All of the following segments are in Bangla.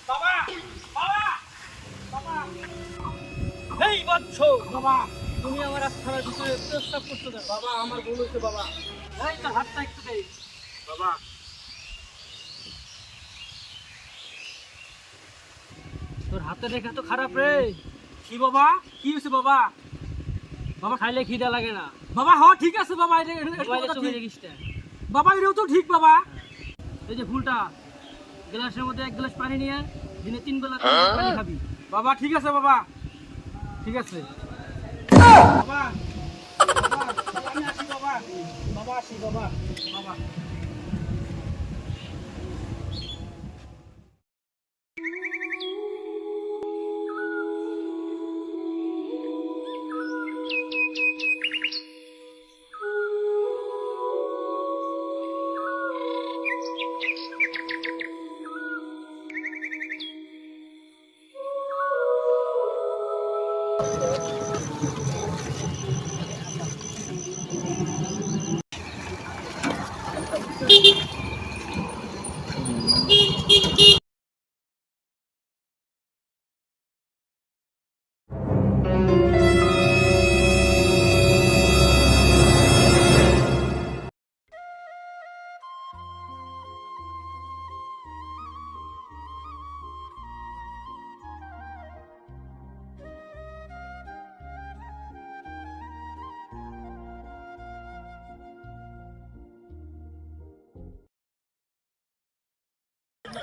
বাবা বাবা বাবা এই বৎস বাবা তুমি আমার আস্থার ভিতরে প্রস্তাব করছো না বাবা আমার ভুল হয়েছে বাবা এই তো হাতটা একটু দেই বাবা তোর হাতে রেখা তো খারাপ রে কি বাবা কি হয়েছে বাবা বাবা খাইলে খিদা লাগে না বাবা হ ঠিক আছে বাবা বাবা এটাও তো ঠিক বাবা এই যে ফুলটা গ্লাসের মধ্যে 1 গ্লাস পানি নিয়ে দিনে 3 বেলা পানি খাবি বাবা ঠিক আছে বাবা ঠিক আছে বাবা আমি আসি বাবা বাবা আসি বাবা বাবা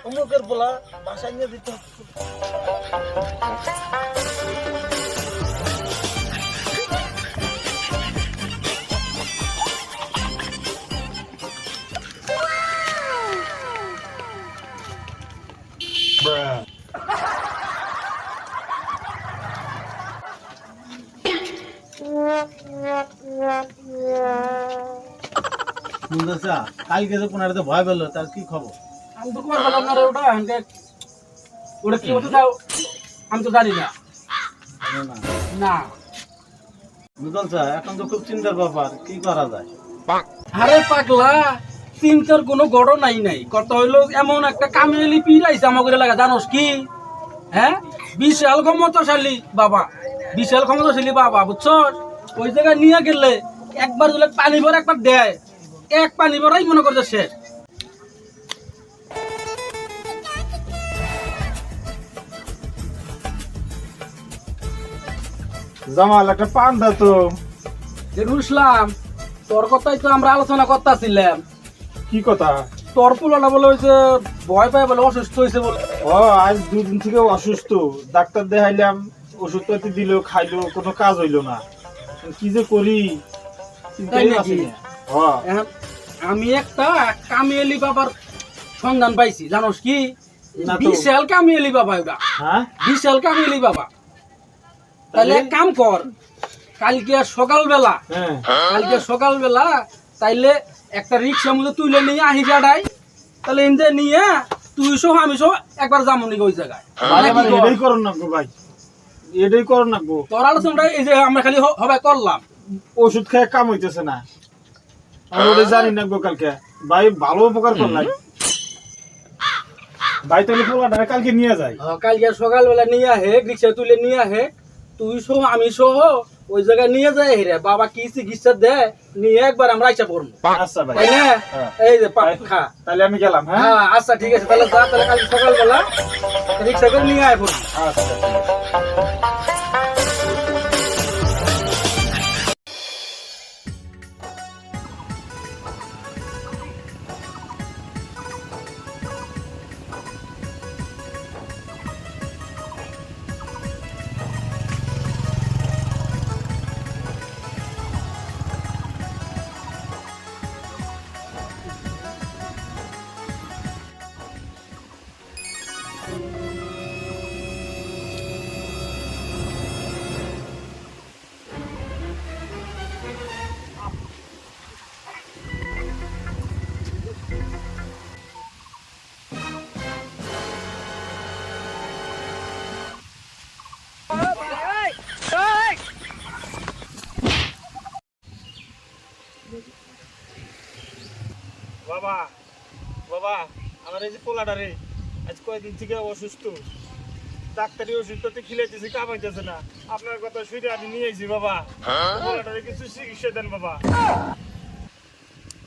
অমুকের বলা বাসায় নিয়ে দিতে কালকে তো কোন ভয় পেলো তার কি খবর? আমি তো তোমার বললাম না রে ওটা কি হতে দাও আমি তো জানি না না বুঝল এখন তো খুব চিন্তার ব্যাপার, কি করা যায়? আরে পাগলা চিন্তার কোনো ঘটনাই নাই কত হইলো এমন একটা কামিয়ালি পিরাইছে আমাকে লাগা জানোস কি হ্যাঁ বিশাল ক্ষমতাশালী বাবা বিশাল ক্ষমতাশালী বাবা বুঝছস ওই জায়গায় নিয়ে গেলে একবার দিলে পানি ভরে একবার দেয় এক পানি ভরাই মনে করছে শেষ জামাল একটা পান দা তো। বুঝলাম তোর কথাই তো আমরা আলোচনা করতেছিলাম। কি কথা? তোর পোলাটা বলে হয়েছে ভয় পায় বলে অসুস্থ হয়েছে বলে। ও আজ 2 দিন থেকে অসুস্থ, ডাক্তার দেখাইলাম, ওষুধ পাতি দিল, খাইলো, কোনো কাজ হইলো না। কি যে করি আমি একটা কামিয়ালি বাবার সন্ধান পাইছি জানোস কি? বিশাল কামিয়ালি বাবা ওটা। হ্যাঁ বিশাল কামিয়ালি বাবা। তাহলে এক কাম কর কালকে সকালবেলা তাইলে একটা রিক্সা মধ্যে তুলে নিয়ে আহি যাড়াই তাহলে এনতে নিয়ে তুই সহ আমি সহ একবার যাবো নাকি ওই জায়গায়। এটাই করুন না ভাই, এটাই করুন না। তোর আলোচনাটা এই যে আমরা খালি হবে করলাম, ওষুধ খেয়ে কাম হইতেছে না, আমি ওটা জানি না। কালকে ভাই ভালো উপকার করলাই ভাই, তাহলে পোলাটা কালকে নিয়ে যায়। কালকে সকালবেলা নিয়ে আহে রিক্সা তুলে নিয়ে আহে তুই সহ আমি সহ ওই জায়গায় নিয়ে যায় রে বাবা কি চিকিৎসা দেয় নিয়ে একবার আমরা আইসা পড়বো। আচ্ছা ভাই, তাই না? এই যে খা তাহলে আমি গেলাম। হ্যাঁ আচ্ছা ঠিক আছে, তাহলে যা, তাহলে কালকে সকালবেলা রিক্সা করে নিয়ে আয় পড়বো। আচ্ছা। আমার এই যে পোলাটারে আজ কয়েকদিন থেকে অসুস্থ, ডাক্তারি ওষুধপাতি খিলাইতেছি, কামাইতেছে না। আপনার কথা শুনে আমি নিয়ে আইছি বাবা, পোলাটারে কিছু চিকিৎসা দেন বাবা।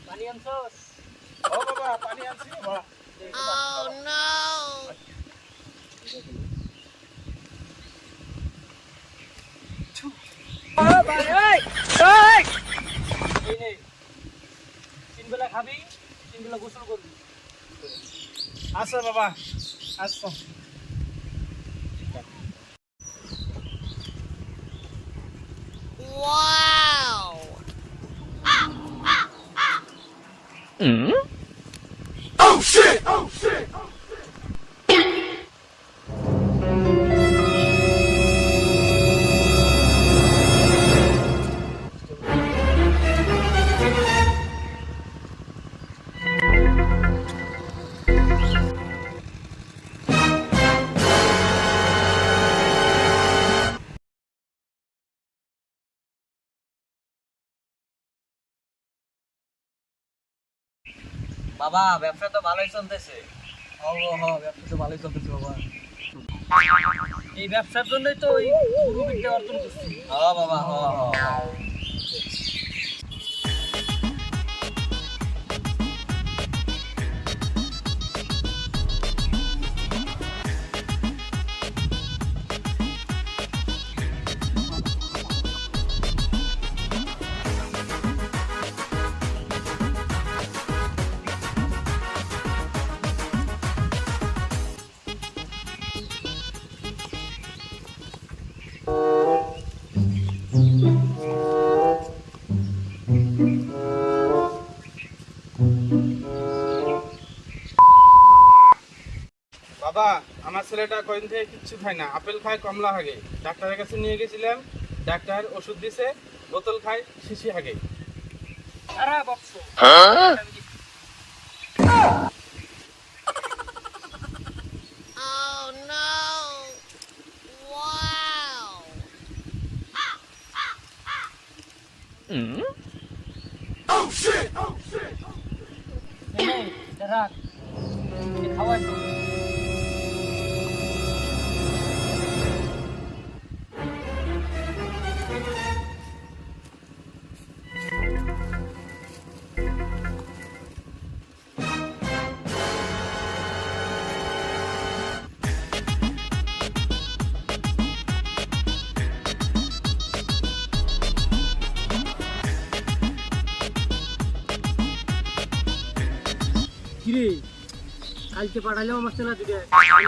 পানি আনছস? ও বাবা, পানি আনছি বাবা। এই নে, 3 বেলা খাবি, 3 বেলা গোসল করবি। আচ্ছা বাবা, আচ্ছা। বাবা ব্যবসা তো ভালোই চলতেছে। ব্যবসা তো ভালোই চলতেছে বাবা। এই ব্যবসার জন্যই তো ওই গুরুবিদ্যা অর্জন করছি। বাবা বাবা, আমার ছেলেটা কদিন থেকে কিচ্ছু খায় না, আপেল খায়, কমলা হাগে। ডাক্তারের কাছে নিয়ে গেছিলাম, ডাক্তার ওষুধ দিছে, বোতল খায়, শিশি হাগে। সারা বক্স রাখ, খাওয়াই তো। কিরে, কালকে পাঠাইলাম আমার চেনা দিকে,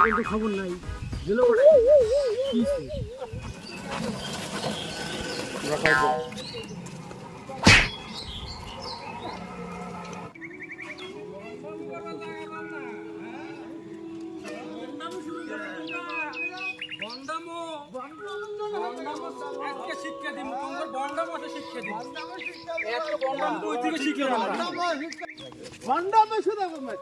কিন্তু খবর নাই। গেল শিক্ষা দিব তোমার বন্ডাম আছে, শিক্ষা দিব এত বন্ডাম কই থেকে শিখলাম? Vanda mı şurada mı?